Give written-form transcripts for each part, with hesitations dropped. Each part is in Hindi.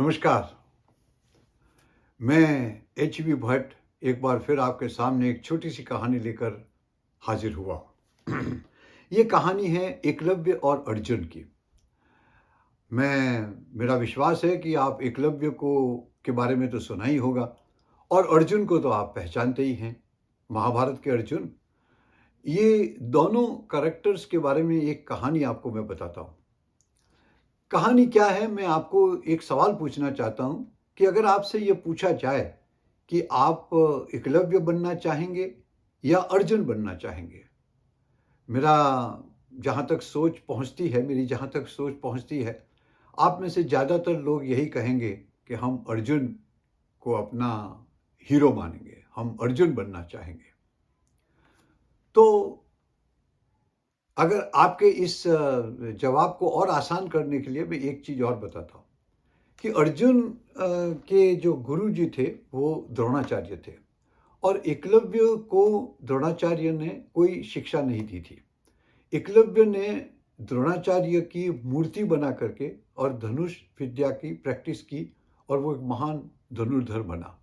नमस्कार। मैं एच.वी. भट्ट एक बार फिर आपके सामने एक छोटी सी कहानी लेकर हाजिर हुआ। ये कहानी है एकलव्य और अर्जुन की। मेरा विश्वास है कि आप एकलव्य को के बारे में तो सुना ही होगा और अर्जुन को तो आप पहचानते ही हैं, महाभारत के अर्जुन। ये दोनों कैरेक्टर्स के बारे में एक कहानी आपको मैं बताता हूँ। कहानी क्या है, मैं आपको एक सवाल पूछना चाहता हूँ कि अगर आपसे ये पूछा जाए कि आप एकलव्य बनना चाहेंगे या अर्जुन बनना चाहेंगे? मेरा मेरी जहाँ तक सोच पहुँचती है, आप में से ज़्यादातर लोग यही कहेंगे कि हम अर्जुन को अपना हीरो मानेंगे, हम अर्जुन बनना चाहेंगे। तो अगर आपके इस जवाब को और आसान करने के लिए मैं एक चीज़ और बताता हूँ कि अर्जुन के जो गुरुजी थे वो द्रोणाचार्य थे और एकलव्य को द्रोणाचार्य ने कोई शिक्षा नहीं दी थी। एकलव्य ने द्रोणाचार्य की मूर्ति बना करके और धनुष विद्या की प्रैक्टिस की और वो एक महान धनुर्धर बना।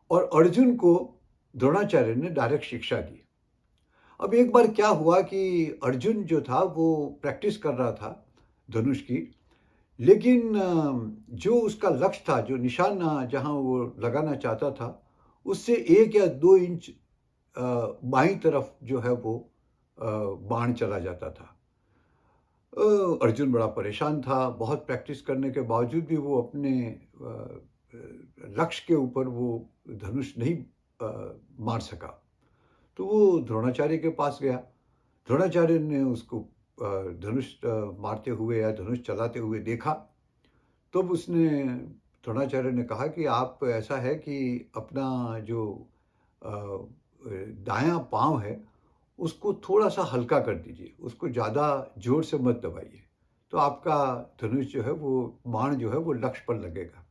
और अर्जुन को द्रोणाचार्य ने डायरेक्ट शिक्षा दी। अब एक बार क्या हुआ कि अर्जुन जो था वो प्रैक्टिस कर रहा था धनुष की, लेकिन जो उसका लक्ष्य था, जो निशाना जहाँ वो लगाना चाहता था, उससे 1 या 2 इंच बाईं तरफ जो है वो बाण चला जाता था। अर्जुन बड़ा परेशान था, बहुत प्रैक्टिस करने के बावजूद भी वो अपने लक्ष्य के ऊपर वो धनुष नहीं मार सका। तो वो द्रोणाचार्य के पास गया। द्रोणाचार्य ने उसको धनुष मारते हुए या धनुष चलाते हुए देखा। तब उसने द्रोणाचार्य ने कहा कि आप ऐसा है कि अपना जो दायां पाँव है उसको थोड़ा सा हल्का कर दीजिए, उसको ज़्यादा जोर से मत दबाइए, तो आपका धनुष जो है वो बाण जो है वो लक्ष्य पर लगेगा।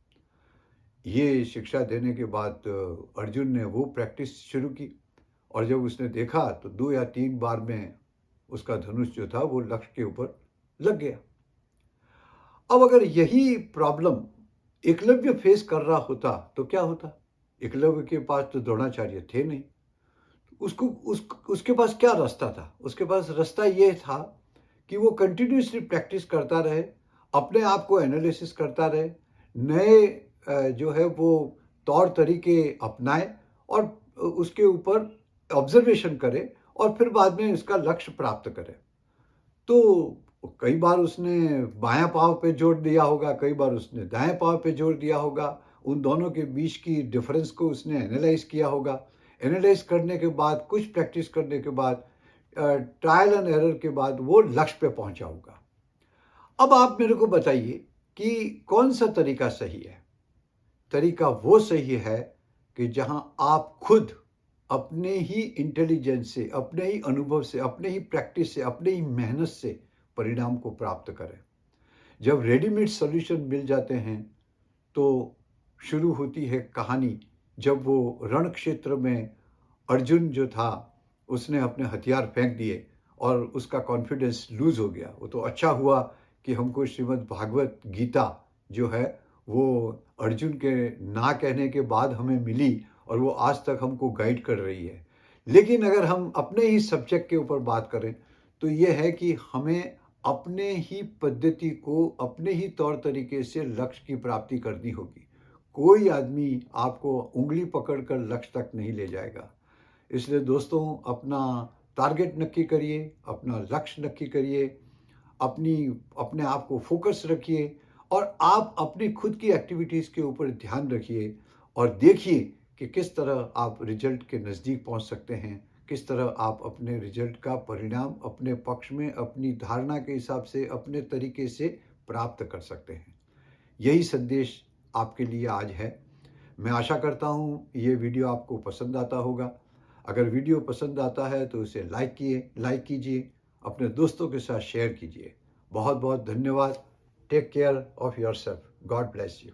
ये शिक्षा देने के बाद अर्जुन ने वो प्रैक्टिस शुरू की और जब उसने देखा तो 2 या 3 बार में उसका धनुष जो था वो लक्ष्य के ऊपर लग गया। अब अगर यही प्रॉब्लम एकलव्य फेस कर रहा होता तो क्या होता? एकलव्य के पास तो द्रोणाचार्य थे नहीं। उसके पास क्या रास्ता था? उसके पास रास्ता ये था कि वो कंटिन्यूअसली प्रैक्टिस करता रहे, अपने आप को एनालिसिस करता रहे, नए जो है वो तौर तरीके अपनाए और उसके ऊपर ऑब्जर्वेशन करे और फिर बाद में इसका लक्ष्य प्राप्त करे। तो कई बार उसने बायां पाँव पे जोर दिया होगा, कई बार उसने दाएं पाँव पे जोर दिया होगा। उन दोनों के बीच की डिफरेंस को उसने एनालाइज किया होगा। एनालाइज करने के बाद, कुछ प्रैक्टिस करने के बाद, ट्रायल एंड एरर के बाद वो लक्ष्य पे पहुंचा होगा। अब आप मेरे को बताइए कि कौन सा तरीका सही है? तरीका वो सही है कि जहां आप खुद अपने ही इंटेलिजेंस से, अपने ही अनुभव से, अपने ही प्रैक्टिस से, अपने ही मेहनत से परिणाम को प्राप्त करें। जब रेडीमेड सॉल्यूशन मिल जाते हैं तो शुरू होती है कहानी। जब वो रण क्षेत्र में अर्जुन जो था उसने अपने हथियार फेंक दिए और उसका कॉन्फिडेंस लूज हो गया। वो तो अच्छा हुआ कि हमको श्रीमद् भागवत गीता जो है वो अर्जुन के ना कहने के बाद हमें मिली और वो आज तक हमको गाइड कर रही है। लेकिन अगर हम अपने ही सब्जेक्ट के ऊपर बात करें तो ये है कि हमें अपने ही पद्धति को, अपने ही तौर तरीके से लक्ष्य की प्राप्ति करनी होगी। कोई आदमी आपको उंगली पकड़कर लक्ष्य तक नहीं ले जाएगा। इसलिए दोस्तों, अपना टारगेट नक्की करिए, अपना लक्ष्य नक्की करिए, अपने आप को फोकस रखिए और आप अपनी खुद की एक्टिविटीज़ के ऊपर ध्यान रखिए और देखिए कि किस तरह आप रिजल्ट के नज़दीक पहुंच सकते हैं, किस तरह आप अपने रिजल्ट का परिणाम अपने पक्ष में, अपनी धारणा के हिसाब से, अपने तरीके से प्राप्त कर सकते हैं। यही संदेश आपके लिए आज है। मैं आशा करता हूँ ये वीडियो आपको पसंद आता होगा। अगर वीडियो पसंद आता है तो उसे लाइक कीजिए, अपने दोस्तों के साथ शेयर कीजिए। बहुत बहुत धन्यवाद। Take care of yourself. God bless you.